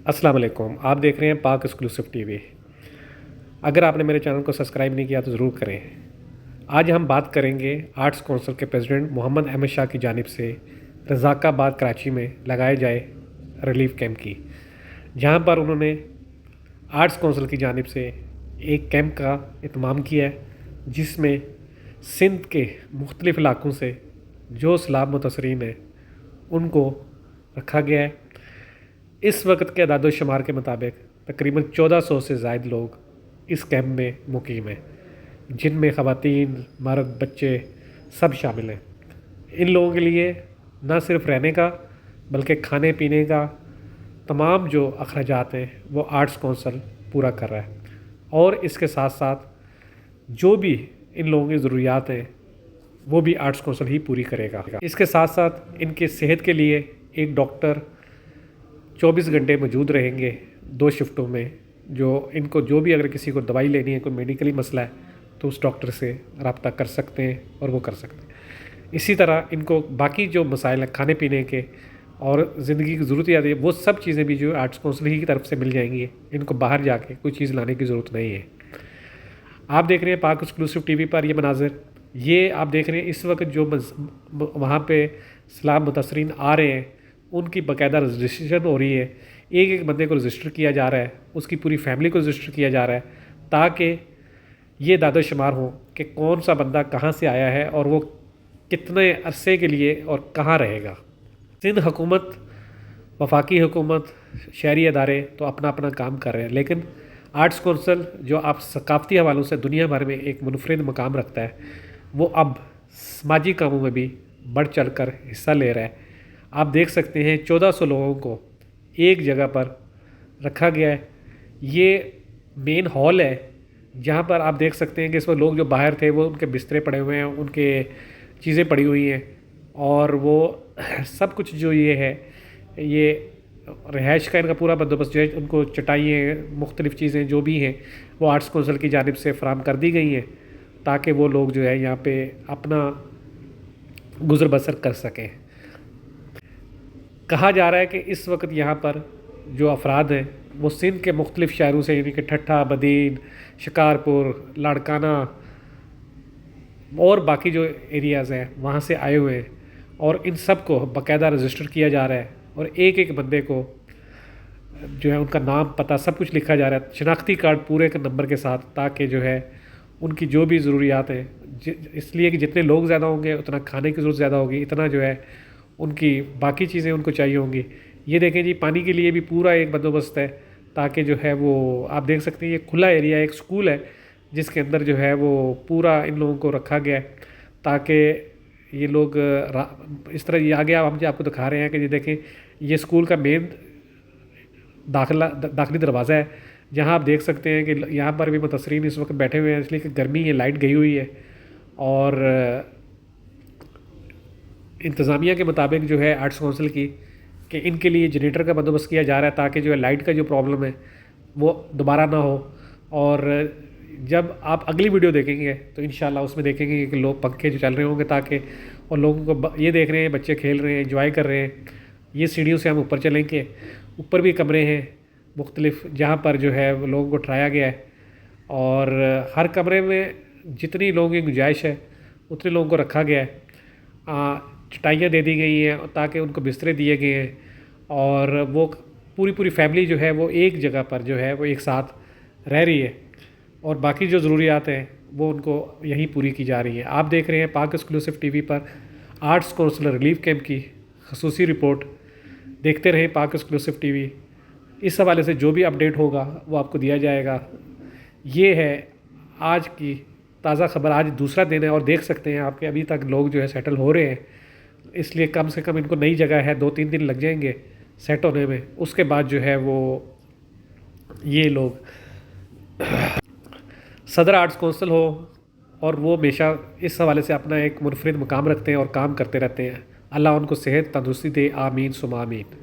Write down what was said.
السلام علیکم، آپ دیکھ رہے ہیں پاک ایکسکلوسیو ٹی وی۔ اگر آپ نے میرے چینل کو سبسکرائب نہیں کیا تو ضرور کریں۔ آج ہم بات کریں گے آرٹس کونسل کے پریزیڈنٹ محمد احمد شاہ کی جانب سے رضاک آباد کراچی میں لگائے جائے ریلیف کیمپ کی، جہاں پر انہوں نے آرٹس کونسل کی جانب سے ایک کیمپ کا اہتمام کیا ہے، جس میں سندھ کے مختلف علاقوں سے جو سیلاب متاثرین ہیں ان کو رکھا گیا ہے۔ اس وقت کے اعداد و شمار کے مطابق تقریباً 1400 سے زائد لوگ اس کیمپ میں مقیم ہیں، جن میں خواتین، مرد، بچے سب شامل ہیں۔ ان لوگوں کے لیے نہ صرف رہنے کا بلکہ کھانے پینے کا تمام جو اخراجات ہیں وہ آرٹس کونسل پورا کر رہا ہے، اور اس کے ساتھ ساتھ جو بھی ان لوگوں کی ضروریات ہیں وہ بھی آرٹس کونسل ہی پوری کرے گا۔ اس کے ساتھ ساتھ ان کے صحت کے لیے ایک ڈاکٹر 24 گھنٹے موجود رہیں گے 2 شفٹوں میں، جو ان کو جو بھی اگر کسی کو دوائی لینی ہے، کوئی میڈیکلی مسئلہ ہے تو اس ڈاکٹر سے رابطہ کر سکتے ہیں اور وہ کر سکتے ہیں۔ اسی طرح ان کو باقی جو مسائل ہیں کھانے پینے کے اور زندگی کی ضروریات ہیں وہ سب چیزیں بھی جو آرٹس کونسل ہی کی طرف سے مل جائیں گی، ان کو باہر جا کے کوئی چیز لانے کی ضرورت نہیں ہے۔ آپ دیکھ رہے ہیں پاک ایکسکلوسیو ٹی وی پر یہ مناظر، یہ آپ دیکھ رہے ہیں اس وقت جو وہاں پہ سیلاب متاثرین آ رہے ہیں ان کی باقاعدہ رجسٹریشن ہو رہی ہے۔ ایک ایک بندے کو رجسٹر کیا جا رہا ہے، اس کی پوری فیملی کو رجسٹر کیا جا رہا ہے، تاکہ یہ اعداد و شمار ہو کہ کون سا بندہ کہاں سے آیا ہے اور وہ کتنے عرصے کے لیے اور کہاں رہے گا۔ سندھ حکومت، وفاقی حکومت، شہری ادارے تو اپنا اپنا کام کر رہے ہیں، لیکن آرٹس کونسل جو آپ ثقافتی حوالوں سے دنیا بھر میں ایک منفرد مقام رکھتا ہے، وہ اب سماجی کاموں میں بھی بڑھ چڑھ کر حصہ لے رہا ہے۔ آپ دیکھ سکتے ہیں 1400 لوگوں کو ایک جگہ پر رکھا گیا ہے۔ یہ مین ہال ہے جہاں پر آپ دیکھ سکتے ہیں کہ اس وقت لوگ جو باہر تھے وہ ان کے بسترے پڑے ہوئے ہیں، ان کے چیزیں پڑی ہوئی ہیں، اور وہ سب کچھ جو یہ ہے، یہ رہائش کا ان کا پورا بندوبست جو ہے، ان کو چٹائیاں مختلف چیزیں جو بھی ہیں وہ آرٹس کونسل کی جانب سے فراہم کر دی گئی ہیں، تاکہ وہ لوگ جو ہے یہاں پہ اپنا گزر بسر کر سکیں۔ کہا جا رہا ہے کہ اس وقت یہاں پر جو افراد ہیں وہ سندھ کے مختلف شہروں سے، یعنی کہ ٹھٹھہ، بدین، شکارپور، لاڑکانہ اور باقی جو ایریاز ہیں وہاں سے آئے ہوئے ہیں، اور ان سب کو باقاعدہ رجسٹر کیا جا رہا ہے، اور ایک ایک بندے کو جو ہے ان کا نام، پتہ سب کچھ لکھا جا رہا ہے، شناختی کارڈ پورے کے نمبر کے ساتھ، تاکہ جو ہے ان کی جو بھی ضروریات ہیں، اس لیے کہ جتنے لوگ زیادہ ہوں گے اتنا کھانے کی ضرورت زیادہ ہوگی، اتنا جو ہے ان کی باقی چیزیں ان کو چاہیے ہوں گی۔ یہ دیکھیں جی، پانی کے لیے بھی پورا ایک بندوبست ہے، تاکہ جو ہے وہ آپ دیکھ سکتے ہیں یہ کھلا ایریا ایک سکول ہے جس کے اندر جو ہے وہ پورا ان لوگوں کو رکھا گیا ہے، تاکہ یہ لوگ اس طرح یہ آگے ہم جو آپ کو دکھا رہے ہیں کہ یہ دیکھیں یہ سکول کا مین داخلی دروازہ ہے، جہاں آپ دیکھ سکتے ہیں کہ یہاں پر بھی متاثرین اس وقت بیٹھے ہوئے ہیں، اس لیے کہ گرمی ہے، لائٹ گئی ہوئی ہے، اور انتظامیہ کے مطابق جو ہے آرٹس کونسل کی کہ ان کے لیے جنریٹر کا بندوبست کیا جا رہا ہے، تاکہ جو ہے لائٹ کا جو پرابلم ہے وہ دوبارہ نہ ہو۔ اور جب آپ اگلی ویڈیو دیکھیں گے تو انشاءاللہ اس میں دیکھیں گے کہ لوگ پنکھے جو چل رہے ہوں گے، تاکہ اور لوگوں کو یہ دیکھ رہے ہیں بچے کھیل رہے ہیں، انجوائے کر رہے ہیں۔ یہ سیڑھیوں سے ہم اوپر چلیں گے، اوپر بھی کمرے ہیں مختلف جہاں پر جو ہے وہ لوگوں کو ٹھہرایا گیا ہے، اور ہر کمرے میں جتنی لوگوں کی گنجائش ہے اتنے لوگوں کو رکھا گیا ہے۔ چٹائیاں دے دی گئی ہیں تاکہ ان کو بسترے دیے گئے ہیں، اور وہ پوری فیملی جو ہے وہ ایک جگہ پر جو ہے وہ ایک ساتھ رہ رہی ہے، اور باقی جو ضروریات ہیں وہ ان کو یہیں پوری کی جا رہی ہیں۔ آپ دیکھ رہے ہیں پاک ایکسکلوسیو ٹی وی پر آرٹس کونسل ریلیف کیمپ کی خصوصی رپورٹ۔ دیکھتے رہیں پاک ایکسکلوسیو ٹی وی، اس حوالے سے جو بھی اپڈیٹ ہوگا وہ آپ کو دیا جائے گا۔ یہ ہے آج کی تازہ خبر، آج دوسرا دن ہے، اور دیکھ سکتے ہیں آپ کہ ابھی تک لوگ جو ہے سیٹل ہو رہے ہیں، اس لیے کم سے کم ان کو نئی جگہ ہے، 2-3 دن لگ جائیں گے سیٹ ہونے میں، اس کے بعد جو ہے وہ یہ لوگ صدر آرٹس کونسل ہو، اور وہ ہمیشہ اس حوالے سے اپنا ایک منفرد مقام رکھتے ہیں اور کام کرتے رہتے ہیں۔ اللہ ان کو صحت تندرستی دے، آمین ثم آمین۔